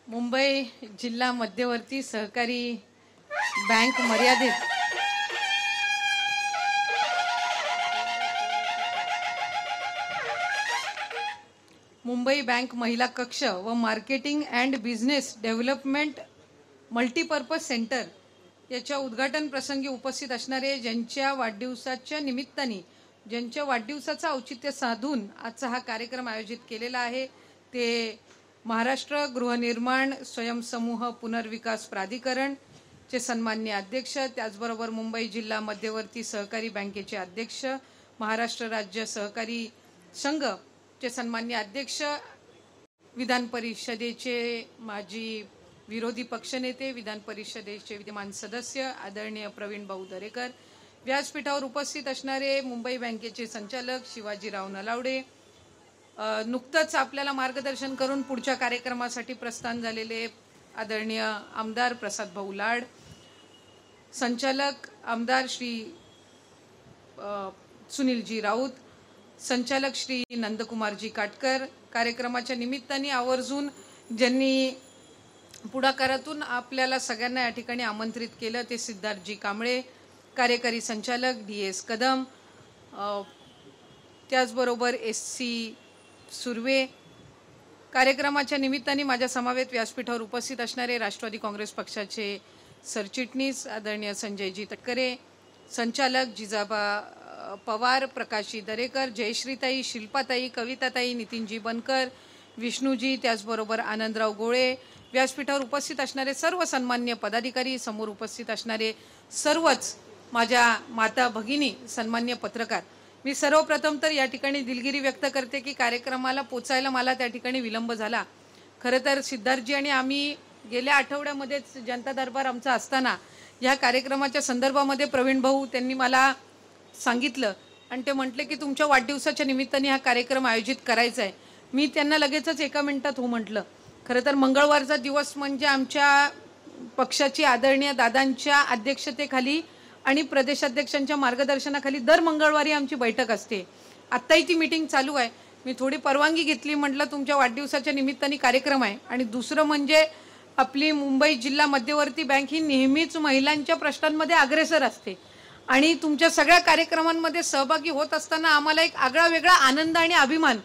मुंबई जिल्हा मध्यवर्ती सहकारी बँक मर्यादित मुंबई बँक महिला कक्ष व marketing and business development multipurpose centre याच्या उद्घाटन प्रसंगी उपस्थित असणारे ज्यांच्या वाढदिवसाच्या निमित्ताने ज्यांच्या वाढदिवसाचा औचित्य साधून आजचा हा कार्यक्रम आयोजित केलेला आहे ते महाराष्ट्र गृहनिर्माण स्वयंसमूह पुनर्विकास प्राधिकरण चे सन्माननीय अध्यक्ष, त्याचबरोबर मुंबई जिल्हा मध्यवर्ती सहकारी बँकेचे अध्यक्ष, महाराष्ट्र राज्य सहकारी संघ चे सन्माननीय अध्यक्ष, विधान परिषदेचे माजी विरोधी पक्षनेते, विधान परिषदेचे विद्यमान सदस्य आदरणीय प्रवीण भाऊ दरेकर, व्यासपीठावर उपस्थित असणारे मुंबई बँकेचे संचालक शिवाजीराव नलावडे, नुकतंच आपल्याला मार्गदर्शन करून पुढच्या कार्यक्रमासाठी प्रस्थान झालेले आदरणीय आमदार प्रसाद भाऊ लाड, संचालक आमदार श्री सुनीलजी राऊत, संचालक श्री नंदकुमारजी काटकर, कार्यक्रमाच्या निमित्ताने आवर्जून ज्यांनी पुढाकारातून आपल्याला सगळ्यांना या ठिकाणी आमंत्रित केलं ते सिद्धार्थजी कांबळे, कार्यकारी संचालक DS कदम, त्याचबरोबर SC सुर्वे, कार्यक्रमाच्या निमित्ताने माझ्या समवेत व्यासपीठावर उपस्थित असणारे राष्ट्रवादी काँग्रेस पक्षाचे सरचिटणीस आदरणीय संजयजी तटकरे, संचालक जिजाबा पवार, प्रकाशजी दरेकर, जयश्रीताई, शिल्पाताई, कविताताई, नितीनजी बनकर, विष्णूजी, त्याचबरोबर आनंदराव गोळे, व्यासपीठावर उपस्थित असणारे सर्व सन्मान्य पदाधिकारी, समोर उपस्थित असणारे सर्वच माझ्या माता भगिनी, सन्मान्य पत्रकार, मी सर्वप्रथम तर या ठिकाणी दिलगिरी व्यक्त करते की कार्यक्रमाला पोचायला मला त्या ठिकाणी विलंब झाला. खरं तर सिद्धार्थजी आणि आम्ही गेल्या आठवड्यामध्येच जनता दरबार आमचा असताना या कार्यक्रमाच्या संदर्भामध्ये प्रवीण भाऊ त्यांनी मला सांगितलं आणि ते म्हटले की तुमच्या वाढदिवसाच्या निमित्ताने हा कार्यक्रम आयोजित करायचा आहे. मी त्यांना लगेचच एका मिनिटात हो म्हटलं. खरं तर मंगळवारचा दिवस म्हणजे आमच्या पक्षाची आदरणीय दादांच्या अध्यक्षतेखाली आणि प्रदेशाध्यक्षांच्या मार्गदर्शनाखाली दर मंगळवारी आमची बैठक असते. आत्ताही ती मीटिंग चालू आहे. मी थोडी परवानगी घेतली, म्हटलं तुमच्या वाढदिवसाच्या निमित्ताने कार्यक्रम आहे. आणि दुसरं म्हणजे आपली मुंबई जिल्हा मध्यवर्ती बँक ही नेहमीच महिलांच्या प्रश्नांमध्ये अग्रेसर असते आणि तुमच्या सगळ्या कार्यक्रमांमध्ये सहभागी होत असताना आम्हाला एक आगळा वेगळा आनंद आणि अभिमान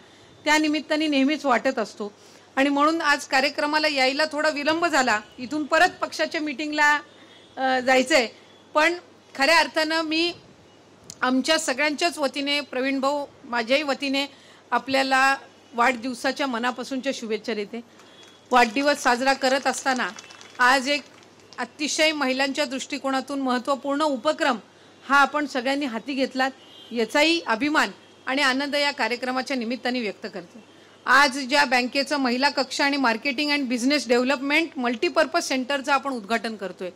त्या निमित्ताने नेहमीच वाटत असतो. आणि म्हणून आज कार्यक्रमाला यायला थोडा विलंब झाला. इथून परत पक्षाच्या मीटिंगला जायचंय, पण खऱ्या अर्थानं मी आमच्या सगळ्यांच्याच वतीने प्रवीण भाऊ माझ्याही वतीने आपल्याला वाढदिवसाच्या मनापासूनच्या शुभेच्छा देते. वाढदिवस साजरा करत असताना आज एक अतिशय महिलांच्या दृष्टिकोनातून महत्त्वपूर्ण उपक्रम हा आपण सगळ्यांनी हाती घेतलात याचाही अभिमान आणि आनंद या कार्यक्रमाच्या निमित्ताने व्यक्त करते. आज ज्या बँकेचं महिला कक्ष आणि marketing and business development multipurpose सेंटरचं आपण उद्घाटन करतोय,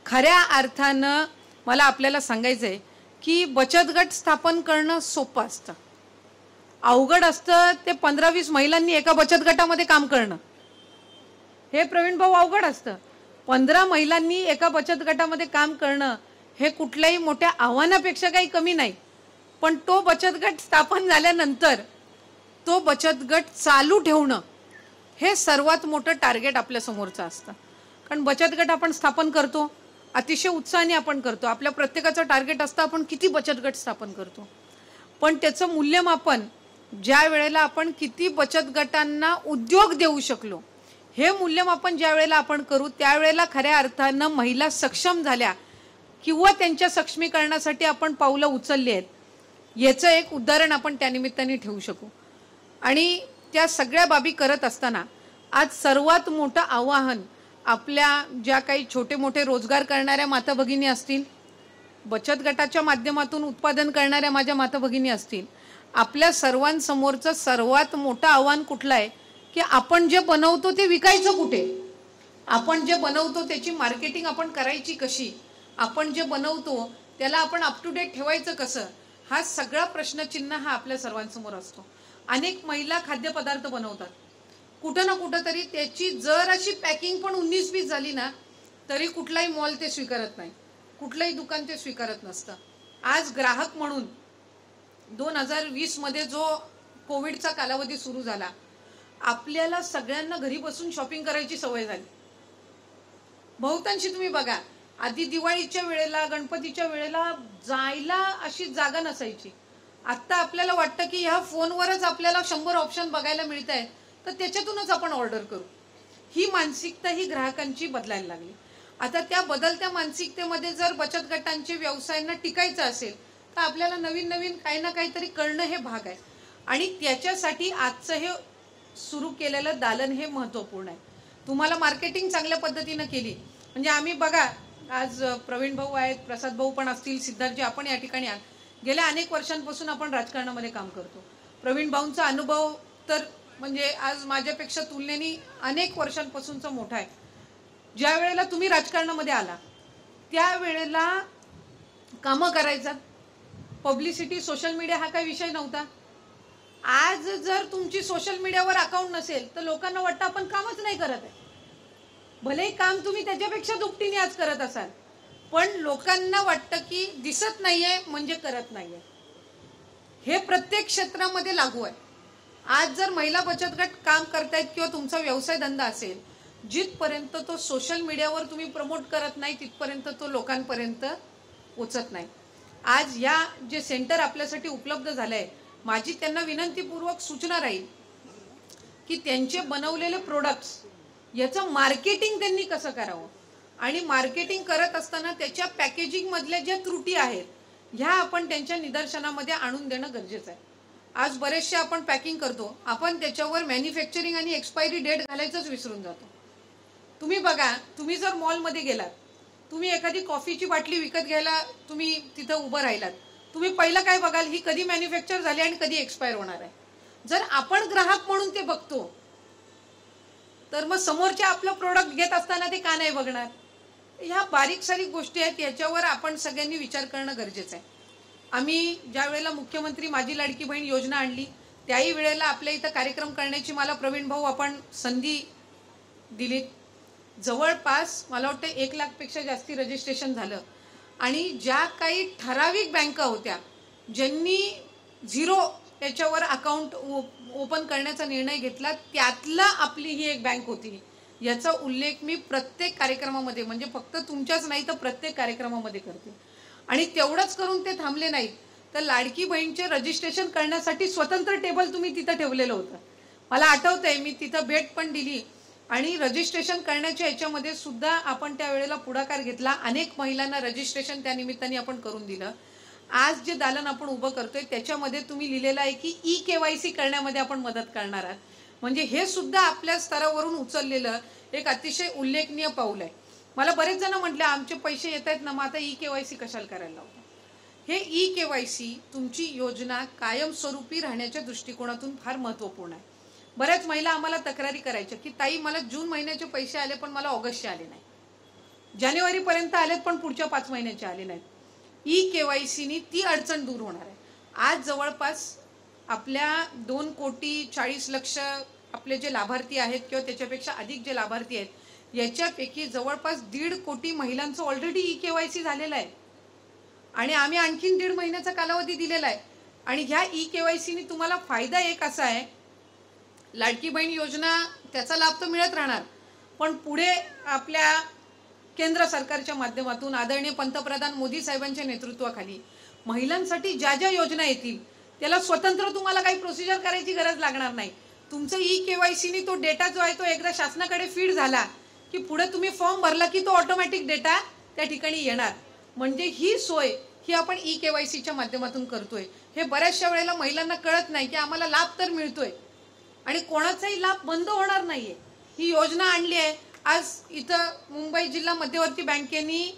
खऱ्या अर्थानं मला आपल्याला सांगायचं आहे की बचत गट स्थापन करणं सोपं असतं, अवघड असतं ते 15-20 महिलांनी एका बचत गटामध्ये काम करणं. हे प्रवीण भाऊ अवघड असतं. 15 महिलांनी एका बचत गटामध्ये काम करणं हे कुठल्याही मोठ्या आव्हानापेक्षा काही कमी नाही. पण तो बचत गट स्थापन झाल्यानंतर तो बचत गट चालू ठेवणं हे सर्वात मोठं टार्गेट आपल्या समोरचं असतं. कारण बचत गट आपण स्थापन करतो, अतिशय उत्साहाने आपण करतो, आपल्या प्रत्येकाचं टार्गेट असतं आपण किती बचत गट स्थापन करतो. पण त्याचं मूल्यमापन ज्या वेळेला आपण किती बचत गटांना उद्योग देऊ शकलो हे मूल्यमापन ज्या वेळेला आपण करू त्यावेळेला खऱ्या अर्थानं महिला सक्षम झाल्या किंवा त्यांच्या सक्षमीकरणासाठी आपण पावलं उचलली आहेत याचं एक उदाहरण आपण त्यानिमित्ताने ठेवू शकू. आणि त्या सगळ्या बाबी करत असताना आज सर्वात मोठं आव्हान आपल्या ज्या काही छोटे मोठे रोजगार करणाऱ्या माता भगिनी असतील, बचत गटाच्या माध्यमातून उत्पादन करणाऱ्या माझ्या माता भगिनी असतील, आपल्या सर्वांसमोरचं सर्वात मोठं आव्हान कुठलं आहे की आपण जे बनवतो ते विकायचं कुठे, आपण जे बनवतो त्याची मार्केटिंग आपण करायची कशी, आपण जे बनवतो त्याला आपण अप टू डेट ठेवायचं कसं, हा सगळा प्रश्नचिन्ह हा आपल्या सर्वांसमोर असतो. अनेक महिला खाद्यपदार्थ बनवतात, कुठं ना कुठं तरी त्याची जर अशी पॅकिंग पण 19-20 झाली ना तरी कुठलाही मॉल ते स्वीकारत नाही, कुठलंही दुकान ते स्वीकारत नसतं. आज ग्राहक म्हणून 2020 मध्ये जो कोविडचा कालावधी सुरू झाला आपल्याला सगळ्यांना घरी बसून शॉपिंग करायची सवय झाली. बहुतांशी तुम्ही बघा, आधी दिवाळीच्या वेळेला, गणपतीच्या वेळेला जायला अशी जागा नसायची. आता आपल्याला वाटतं की ह्या फोनवरच आपल्याला 100 ऑप्शन बघायला मिळत आहेत, तर त्याच्यातूनच आपण ऑर्डर करू. ही मानसिकता ही ग्राहकांची बदलायला लागली. आता त्या बदलत्या मानसिकतेमध्ये जर बचत गटांचे व्यवसायांना टिकायचं असेल तर आपल्याला नवीन नवीन काही ना काहीतरी करणं हे भाग आहे. आणि त्याच्यासाठी आजचं हे सुरू केलेलं दालन हे महत्त्वपूर्ण आहे. तुम्हाला मार्केटिंग चांगल्या पद्धतीनं केली म्हणजे आम्ही बघा, आज प्रवीण भाऊ आहेत, प्रसाद भाऊ पण असतील, सिद्धार्थजी आपण या ठिकाणी गेल्या अनेक वर्षांपासून आपण राजकारणामध्ये काम करतो. प्रवीण भाऊंचा अनुभव तर म्हणजे आज माझ्यापेक्षा तुलनेने अनेक वर्षांपासूनचा मोठा आहे. ज्या वेळेला तुम्ही राजकारणामध्ये आला त्यावेळेला कामं करायचं, पब्लिसिटी, सोशल मीडिया हा काही विषय नव्हता. आज जर तुमची सोशल मीडियावर अकाउंट नसेल तर लोकांना वाटतं आपण कामच नाही करत आहे. भलेही काम तुम्ही त्याच्यापेक्षा दुपटीने आज करत असाल, पण लोकांना वाटतं की दिसत नाहीये म्हणजे करत नाहीये. हे प्रत्येक क्षेत्रामध्ये लागू आहे. आज जर महिला बचत गट काम करतायत किंवा तुमचा व्यवसाय धंदा असेल, जिथपर्यंत तो सोशल मीडियावर तुम्ही प्रमोट करत नाही तिथपर्यंत तो लोकांपर्यंत पोचत नाही. आज या जे सेंटर आपल्यासाठी उपलब्ध झालंय, माझी त्यांना विनंतीपूर्वक सूचना राहील की त्यांचे बनवलेले प्रोडक्ट्स याचं मार्केटिंग त्यांनी कसं करावं आणि मार्केटिंग करत असताना त्याच्या पॅकेजिंग मधल्या ज्या त्रुटी आहेत ह्या आपण त्यांच्या निदर्शनामध्ये आणून देणं गरजेचं आहे. आज बरेचसे आपण पॅकिंग करतो, आपण त्याच्यावर मॅन्युफॅक्चरिंग आणि एक्सपायरी डेट घालायचंच विसरून जातो. तुम्ही बघा, तुम्ही जर मॉलमध्ये गेलात, तुम्ही एखादी कॉफीची बाटली विकत घ्यायला तुम्ही तिथं उभं राहिलात, तुम्ही पहिलं काय बघाल, ही कधी मॅन्युफॅक्चर झाली आणि कधी एक्सपायर होणार आहे. जर आपण ग्राहक म्हणून ते बघतो तर मग समोरच्या आपलं प्रोडक्ट घेत असताना ते का नाही बघणार. ह्या बारीक सारीक गोष्टी आहेत, याच्यावर आपण सगळ्यांनी विचार करणं गरजेचं आहे. आम्ही ज्या वेळेला मुख्यमंत्री माझी लाडकी बहीण योजना आणली त्याही वेळेला आपल्या इथं कार्यक्रम करण्याची मला प्रवीण भाऊ आपण संधी दिली. जवळपास मला वाटतं 1 लाखपेक्षा जास्ती रजिस्ट्रेशन झालं. आणि ज्या काही ठराविक बँका होत्या ज्यांनी 0 याच्यावर अकाउंट ओपन करण्याचा निर्णय घेतला, त्यातला आपली ही एक बँक होती. याचा उल्लेख मी प्रत्येक कार्यक्रमामध्ये, म्हणजे फक्त तुमच्याच नाही तर प्रत्येक कार्यक्रमामध्ये करते. आणि तेवढंच करून ते थांबले नाहीत, तर लाडकी बहीणचे रजिस्ट्रेशन करण्यासाठी स्वतंत्र टेबल तुम्ही तिथं ठेवलेलं होतं. मला आठवतंय, मी तिथं भेट पण दिली आणि रजिस्ट्रेशन करण्याच्या याच्यामध्ये सुद्धा आपण त्यावेळेला पुढाकार घेतला. अनेक महिलांना रजिस्ट्रेशन त्या निमित्ताने आपण करून दिलं. आज जे दालन आपण उभं करतोय त्याच्यामध्ये तुम्ही लिहिलेलं आहे की ई-केवायसी करण्यामध्ये आपण मदत करणार आहात. म्हणजे हे सुद्धा आपल्या स्तरावरून उचललेलं एक अतिशय उल्लेखनीय पाऊल आहे. मला बरेच जण म्हटले आमचे पैसे येत आहेत ना, मग आता ई-केवायसी कशाला करायला लावता. हे ई-केवायसी तुमची योजना कायमस्वरूपी राहण्याच्या दृष्टिकोनातून फार महत्त्वपूर्ण आहे. बऱ्याच महिला आम्हाला तक्रारी करायच्या की ताई, मला जून महिन्याचे पैसे आले पण मला ऑगस्टचे आले नाही, जानेवारीपर्यंत आलेत पण पुढच्या 5 महिन्याचे आले नाहीत. ई-केवायसीनी ती अडचण दूर होणार आहे. आज जवळपास आपल्या 2,40,00,000 आपले जे लाभार्थी आहेत किंवा त्याच्यापेक्षा अधिक जे लाभार्थी आहेत, याच्यापैकी जवळपास 1.5 कोटी महिलांचं ऑलरेडी ई-केवायसी झालेलं आहे. आणि आम्ही आणखीन 1.5 महिन्याचा कालावधी दिलेला आहे. आणि ह्या ई-केवायसीने तुम्हाला फायदा एक असा आहे, लाडकी बहीण योजना त्याचा लाभ तर मिळत राहणार, पण पुढे आपल्या केंद्र सरकारच्या माध्यमातून आदरणीय पंतप्रधान मोदी साहेबांच्या नेतृत्वाखाली महिलांसाठी ज्या ज्या योजना येतील त्याला स्वतंत्र तुम्हाला काही प्रोसिजर करायची गरज लागणार नाही. तुमचं ई-केवायसीने तो डेटा जो आहे तो एकदा शासनाकडे फीड झाला की पुढे तुम्ही फॉर्म भरला की तो ऑटोमॅटिक डेटा त्या ठिकाणी येणार. म्हणजे ही सोय ही आपण ई-केवायसीच्या माध्यमातून करतोय. हे बऱ्याचशा वेळेला महिलांना कळत नाही की आम्हाला लाभ तर मिळतोय आणि कोणाचाही लाभ बंद होणार नाहीये. ही योजना आणली आहे. आज इथं मुंबई जिल्हा मध्यवर्ती बँकेनी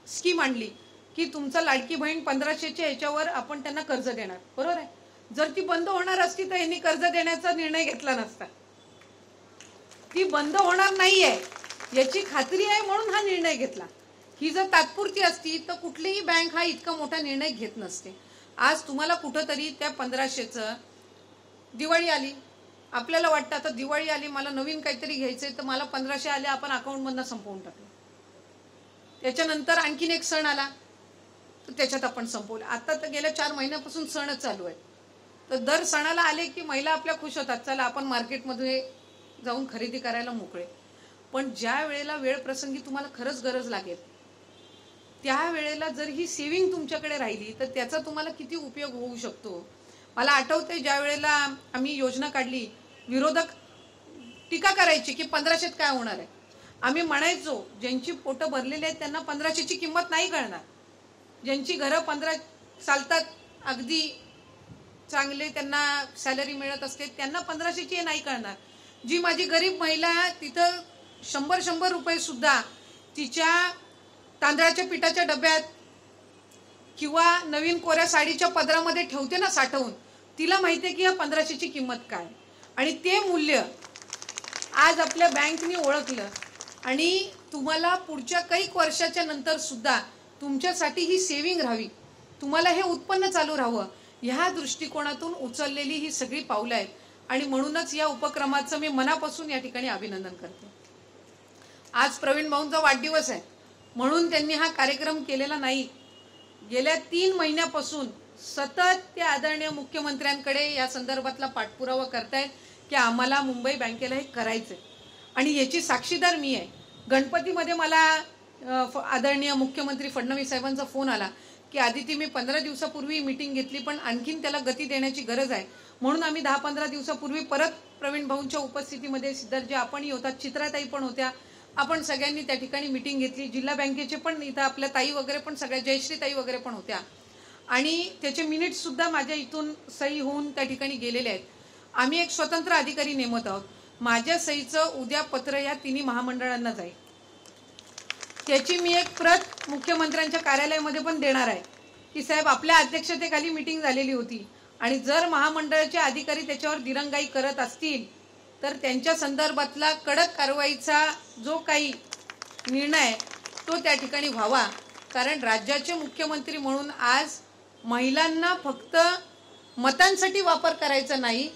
स्कीम आणली की तुमचा लाडकी बहीण 1500च्या ह्याच्यावर आपण त्यांना कर्ज देणार, बरोबर आहे. जर ती बंद होणार असती तर यांनी कर्ज देण्याचा निर्णय घेतला नसता. ती बंद होणार नाहीये याची खात्री आहे म्हणून हा निर्णय घेतला. ही जर तात्पुरती असती तर कुठलीही बँक हा इतका मोठा निर्णय घेत नसते. आज तुम्हाला कुठंतरी त्या 1500चं, दिवाळी आली, आपल्याला वाटतं आता दिवाळी आली, मला नवीन काहीतरी घ्यायचंय, तर मला 1500 आले, आपण अकाउंटमधनं संपवून टाकलं. त्याच्यानंतर आणखीन एक सण आला तर त्याच्यात आपण संपवलं. आता तर गेल्या 4 महिन्यापासून सणच चालू आहे. तर दर सणाला आले की महिला आपल्या खुश होतात, चला आपण मार्केटमध्ये जाऊन खरेदी करायला मोकळे. पण ज्या वेळेला वेळ प्रसंगी तुम्हाला खरंच गरज लागेल त्या वेळेला जर ही सेविंग तुमच्याकडे राहिली तर त्याचा तुम्हाला किती उपयोग होऊ शकतो. मला आठवतंय ज्या वेळेला आम्ही योजना काढली, विरोधक टीका करायची की 1500त काय होणार आहे. आम्ही म्हणायचो ज्यांची पोटं भरलेली आहेत त्यांना 1500ची किंमत नाही कळणार. ज्यांची घरं 15 चालतात, अगदी चांगले त्यांना सॅलरी मिळत असते, त्यांना 1500ची नाही कळणार. जी माझी गरीब महिला तिथं 100 रुपये सुद्धा तिच्या तांदळाच्या पिठाच्या डब्यात किंवा नवीन कोऱ्या साडीच्या पदरामध्ये ठेवते ना साठवून, तिला माहिती आहे की या 1500ची किंमत काय. आणि ते मूल्य आज आपल्या बँकनी ओळखलं आणि तुम्हाला पुढच्या काही वर्षाच्या नंतर सुद्धा तुमच्यासाठी ही सेविंग राहावी, तुम्हाला हे उत्पन्न चालू राहावं, ह्या दृष्टिकोनातून उचललेली ही सगळी पावलं आहेत. आणि म्हणूनच या उपक्रमाचं मी मनापासून या ठिकाणी अभिनंदन करते. आज प्रवीण भाऊंचा वाढदिवस आहे म्हणून त्यांनी हा कार्यक्रम केलेला नाही. गेल्या 3 महिन्यापासून सतत ते आदरणीय मुख्यमंत्र्यांकडे या संदर्भातला पाठपुरावा करतायत की आम्हाला मुंबई बँकेला हे करायचंय. आणि याची साक्षीदार मी आहे. गणपतीमध्ये मला आदरणीय मुख्यमंत्री फडणवीस साहेबांचा फोन आला की आदिती, मी 15 दिवसापूर्वी मीटिंग घेतली पण आणखीन त्याला गती देण्याची गरज आहे, म्हणून आम्ही 10-15 दिवसापूर्वी परत प्रवीण भाऊंच्या उपस्थितीमध्ये सिद्धरजी आपणही होतात, चित्राताई पण होत्या, आपण सगळ्यांनी त्या ठिकाणी मीटिंग घेतली. जिल्हा बँकेचे पण इथं आपल्या ताई वगैरे पण सगळ्या जयश्री ताई वगैरे पण होत्या आणि त्याचे मिनिट्स सुद्धा माझ्या इथून सही होऊन त्या ठिकाणी गेलेले आहेत. आम्ही एक स्वतंत्र अधिकारी नेमत आहोत. माझ्या सहीचं उद्या पत्र या तिन्ही महामंडळांना जाईल. त्याची मी एक प्रत मुख्यमंत्र्यांच्या कार्यालयामध्ये पण देणार आहे की साहेब आपल्या अध्यक्षतेखाली मीटिंग झालेली होती आणि जर महामंडळाचे अधिकारी त्याच्यावर दिरंगाई करत असतील तर त्यांच्या संदर्भातला कडक कारवाईचा जो काही निर्णय तो त्या ठिकाणी व्हावा. कारण राज्याचे मुख्यमंत्री म्हणून आज महिलांना फक्त मतांसाठी वापर करायचा नाही,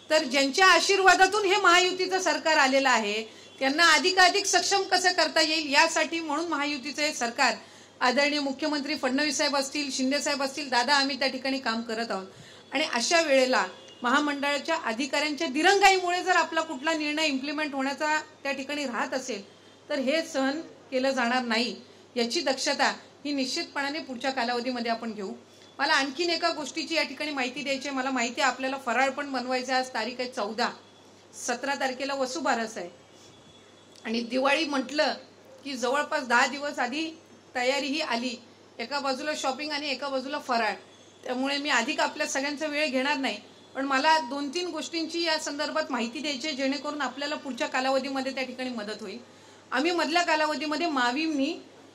तर ज्यांच्या आशीर्वादातून हे महायुतीचं सरकार आलेलं आहे त्यांना अधिकाधिक सक्षम कसं करता येईल यासाठी म्हणून महायुतीचं हे सरकार आदरणीय मुख्यमंत्री फडणवीस साहेब असतील, शिंदे साहेब असतील, दादा आम्ही त्या ठिकाणी काम करत आहोत. आणि अशा वेळेला महामंडळाच्या अधिकाऱ्यांच्या दिरंगाईमुळे जर आपला कुठला निर्णय इम्प्लिमेंट होण्याचा त्या ठिकाणी राहत असेल तर हे सहन केलं जाणार नाही. याची दक्षता ही निश्चितपणाने पुढच्या कालावधीमध्ये आपण घेऊ. मला आणखीन एका गोष्टीची या ठिकाणी माहिती द्यायची आहे. मला माहिती आहे आपल्याला फराळ पण बनवायचं आहे. आज तारीख आहे 14, 17 तारखेला वसुबारस आहे आणि दिवाळी म्हटलं की जवळपास 10 दिवस आधी तयारीही आली. एका बाजूला शॉपिंग आणि एका बाजूला फराळ. त्यामुळे मी अधिक आपल्या सगळ्यांचा वेळ घेणार नाही, पण मला 2-3 गोष्टींची या संदर्भात माहिती द्यायची आहे जेणेकरून आपल्याला पुढच्या कालावधीमध्ये त्या ठिकाणी मदत होईल. आम्ही मधल्या कालावधीमध्ये माविमनी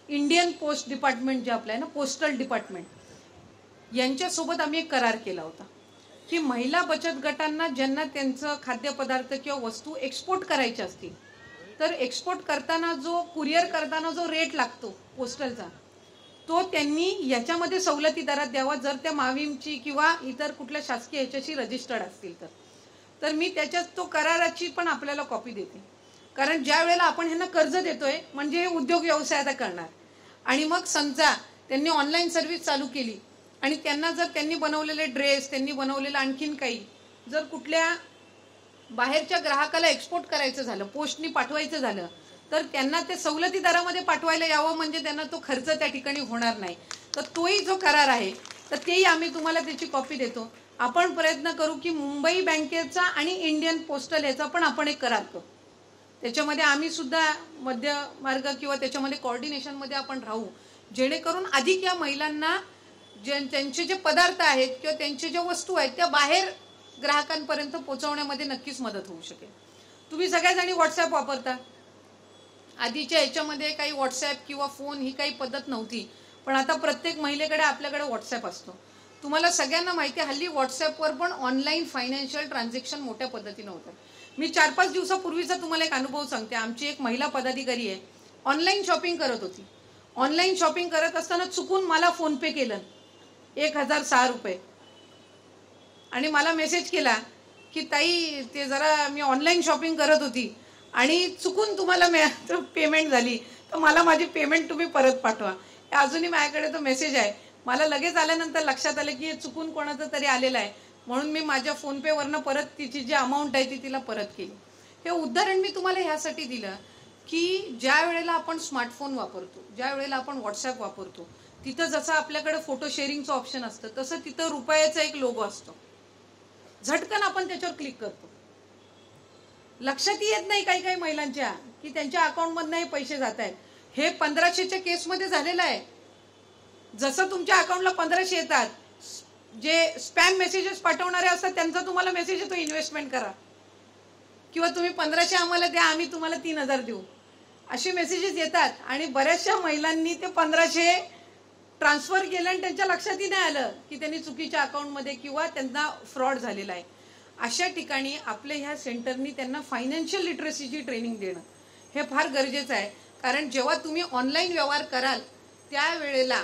इंडियन पोस्ट डिपार्टमेंट जे आपलं आहे ना, पोस्टल डिपार्टमेंट, यांच्यासोबत आम्ही एक करार केला होता की महिला बचत गटांना ज्यांना त्यांचं खाद्यपदार्थ किंवा वस्तू एक्सपोर्ट करायचे असतील तर एक्सपोर्ट करताना जो कुरिअर करताना जो रेट लागतो पोस्टलचा तो त्यांनी याच्यामध्ये सवलती दरात द्यावा जर त्या माविमची किंवा इतर कुठल्या शासकीय ह्याच्याशी रजिस्टर्ड असतील तर मी त्याच्यात तो कराराची पण आपल्याला कॉपी देते. कारण ज्या वेळेला आपण ह्यांना कर्ज देतोय म्हणजे हे उद्योग व्यवसाय आता करणार आणि मग समजा त्यांनी ऑनलाईन सर्व्हिस चालू केली आणि त्यांना जर त्यांनी बनवलेले ड्रेस, त्यांनी बनवलेलं आणखीन काही जर कुठल्या बाहेरच्या ग्राहकाला एक्सपोर्ट करायचं झालं, पोस्टनी पाठवायचं झालं तर त्यांना ते सवलती दरामध्ये पाठवायला यावं म्हणजे त्यांना तो खर्च त्या ठिकाणी होणार नाही. तर तोही जो करार आहे तर तेही आम्ही तुम्हाला त्याची कॉपी देतो. आपण प्रयत्न करू की मुंबई बँकेचा आणि इंडियन पोस्टल याचा पण आपण एक करार करू. त्याच्यामध्ये आम्ही सुद्धा मध्यमार्ग किंवा त्याच्यामध्ये कोऑर्डिनेशनमध्ये आपण राहू जेणेकरून अधिक या महिलांना त्यांचे जे पदार्थ आहेत किंवा त्यांचे ज्या वस्तू आहेत त्या बाहेर ग्राहकांपर्यंत पोहोचवण्यामध्ये नक्कीच मदत होऊ शकेल. तुम्ही सगळ्याजणी व्हॉट्सॲप वापरता. आधीच्या ह्याच्यामध्ये काही व्हॉट्सॲप किंवा फोन ही काही पद्धत नव्हती, पण आता प्रत्येक महिलेकडे आपल्याकडे व्हॉट्सॲप असतो. तुम्हाला सगळ्यांना माहिती आहे हल्ली व्हॉट्सॲपवर पण ऑनलाईन फायनान्शियल ट्रान्झॅक्शन मोठ्या पद्धतीने होतात. मी 4-5 दिवसापूर्वीचा तुम्हाला एक अनुभव सांगते. आमची एक महिला पदाधिकारी आहे, ऑनलाईन शॉपिंग करत होती. ऑनलाईन शॉपिंग करत असताना चुकून मला फोनपे केलं 1006 रुपये आणि मला मेसेज केला की ताई ते जरा मी ऑनलाईन शॉपिंग करत होती आणि चुकून तुम्हाला पेमेंट झाली तर मला माझी पेमेंट तुम्ही परत पाठवा. अजूनही माझ्याकडे तो मेसेज आहे. मला लगेच आल्यानंतर लक्षात आलं की हे चुकून कोणाचं तरी आलेलं आहे. म्हणून मी माझ्या फोनपेवरनं परत तिची जी अमाऊंट आहे ती तिला परत केली. हे उदाहरण मी तुम्हाला ह्यासाठी दिलं की ज्या वेळेला आपण स्मार्टफोन वापरतो, ज्या वेळेला आपण व्हॉट्सॲप वापरतो, तिथं जसं आपल्याकडे फोटो शेअरिंगचं ऑप्शन असतं तसं तिथं रुपयाचा एक लोगो असतो. झटकन आपण त्याच्यावर क्लिक करतो. लक्षातही येत नाही काही काही महिलांच्या की त्यांच्या अकाउंटमधनं हे पैसे जात आहेत. हे 1500च्या केसमध्ये झालेलं आहे. जसं तुमच्या अकाउंटला 1500 येतात, जे स्पॅम मेसेजेस पाठवणारे असतात त्यांचा तुम्हाला मेसेज येतो इन्व्हेस्टमेंट करा किंवा तुम्ही 1500 आम्हाला द्या, आम्ही तुम्हाला 3000 देऊ, असे मेसेजेस येतात. आणि बऱ्याचशा महिलांनी ते 1500 ट्रान्सफर केलं आणि त्यांच्या लक्षातही नाही आलं की त्यांनी चुकीच्या अकाउंटमध्ये किंवा त्यांना फ्रॉड झालेला आहे. अशा ठिकाणी आपल्या ह्या सेंटरनी त्यांना फायनान्शियल लिटरसीची ट्रेनिंग देणं हे फार गरजेचं आहे. कारण जेव्हा तुम्ही ऑनलाईन व्यवहार कराल त्यावेळेला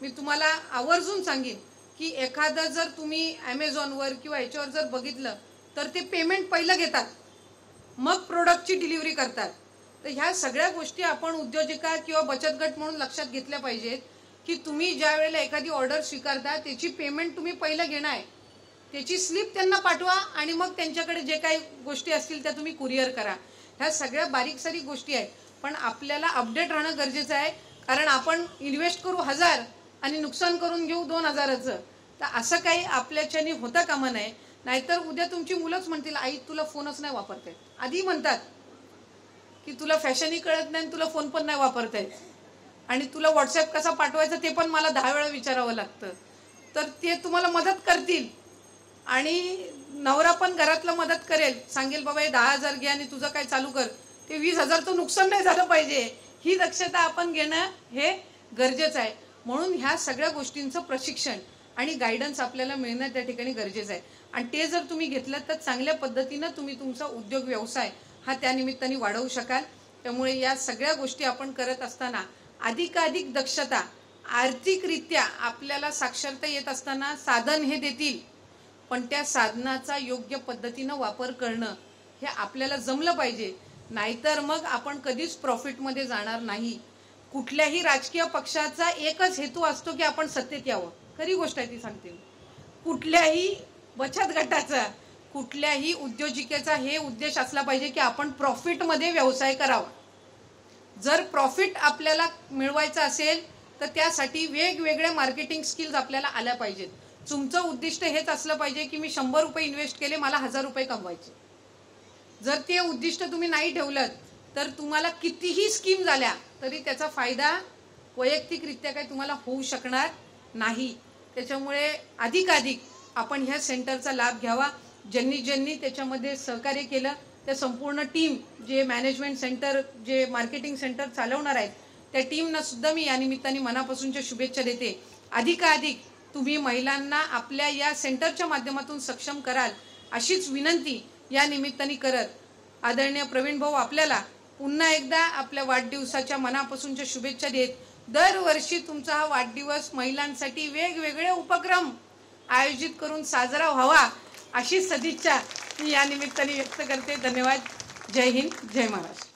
मी तुम्हाला आवर्जून सांगेन की एखादं जर तुम्ही ॲमेझॉनवर किंवा याच्यावर जर बघितलं तर ते पेमेंट पहिलं घेतात, मग प्रोडक्टची डिलिव्हरी करतात. तर ह्या सगळ्या गोष्टी आपण उद्योजिका किंवा बचत गट म्हणून लक्षात घेतल्या पाहिजेत की तुम्ही ज्या वेळेला एखादी ऑर्डर स्वीकारता त्याची पेमेंट तुम्ही पहिलं घेणं आहे, त्याची स्लिप त्यांना पाठवा आणि मग त्यांच्याकडे जे काही गोष्टी असतील त्या तुम्ही कुरिअर करा. ह्या सगळ्या बारीक सारीक गोष्टी आहेत, पण आपल्याला अपडेट राहणं गरजेचं आहे. कारण आपण इन्व्हेस्ट करू 1000 आणि नुकसान करून घेऊ 2000चं. तर असं काही आपल्याच्याने होता कामा नये. नाहीतर उद्या तुमची मुलंच म्हणतील आई तुला फोनच नाही वापरता येत. आधी म्हणतात की तुला फॅशनही कळत नाही, तुला फोन पण नाही वापरता येत, आणि तुला व्हॉट्सॲप कसा पाठवायचा ते पण मला 10 वेळा विचारावं लागतं. तर ते तुम्हाला मदत करतील आणि नवरा पण घरातलं मदत करेल, सांगेल बाबा हे 10,000 घे आणि तुझं काय चालू कर, ते 20,000चं नुकसान नाही झालं पाहिजे. ही दक्षता आपण घेणं हे गरजेचं आहे. म्हणून ह्या सगळ्या गोष्टींचं प्रशिक्षण आणि गायडन्स आपल्याला मिळणं त्या ठिकाणी गरजेचं आहे. आणि ते जर तुम्ही घेतलं तर चांगल्या पद्धतीनं तुम्ही तुमचा उद्योग व्यवसाय हा त्या निमित्ताने वाढवू शकाल. त्यामुळे या सगळ्या गोष्टी आपण करत असताना अधिकाधिक दक्षता, आर्थिकरित्या आपल्याला साक्षरता येत असताना साधन हे देतील, पण त्या साधनाचा योग्य पद्धतीनं वापर करणं हे आपल्याला जमलं पाहिजे. नाहीतर मग आपण कधीच प्रॉफिटमध्ये जाणार नाही. कुठल्याही राजकीय पक्षाचा एकच हेतू असतो की आपण सत्तेत यावं. खरी गोष्ट आहे ती सांगते. कुठल्याही बचत गटाचा, कुठल्याही उद्योजिकेचा हे उद्देश असला पाहिजे की आपण प्रॉफिटमध्ये व्यवसाय करावा. जर प्रॉफिट आपल्याला मिळवायचं असेल तर त्यासाठी वेगवेगळ्या मार्केटिंग स्किल्स आपल्याला आल्या पाहिजेत. तुमचं उद्दिष्ट हेच असलं पाहिजे की मी 100 रुपये इन्व्हेस्ट केले, मला 1000 रुपये कमवायचे. जर ते उद्दिष्ट तुम्ही नाही ठेवलं तर तुम्हाला कितीही स्कीम झाल्या तरी त्याचा फायदा वैयक्तिकरित्या काही तुम्हाला होऊ शकणार नाही. त्याच्यामुळे अधिकाधिक आपण ह्या सेंटरचा लाभ घ्यावा. ज्यांनी त्याच्यामध्ये सहकार्य केलं त्या संपूर्ण टीम, जे मॅनेजमेंट सेंटर, जे मार्केटिंग सेंटर चालवणार आहेत त्या टीमना सुद्धा मी या निमित्ताने मनापासूनच्या शुभेच्छा देते. अधिकाधिक तुम्ही महिलांना आपल्या या सेंटरच्या माध्यमातून सक्षम कराल अशीच विनंती या निमित्ताने करत, आदरणीय प्रवीण भाऊ आपल्याला पुन्हा एकदा आपल्या वाढदिवसाच्या मनापासूनच्या शुभेच्छा देत, दरवर्षी तुमचा हा वाढदिवस महिलांसाठी वेगवेगळे उपक्रम आयोजित करून साजरा व्हावा अशी सदिच्छा मी या निमित्ताने व्यक्त करते. धन्यवाद. जय हिंद, जय महाराष्ट्र.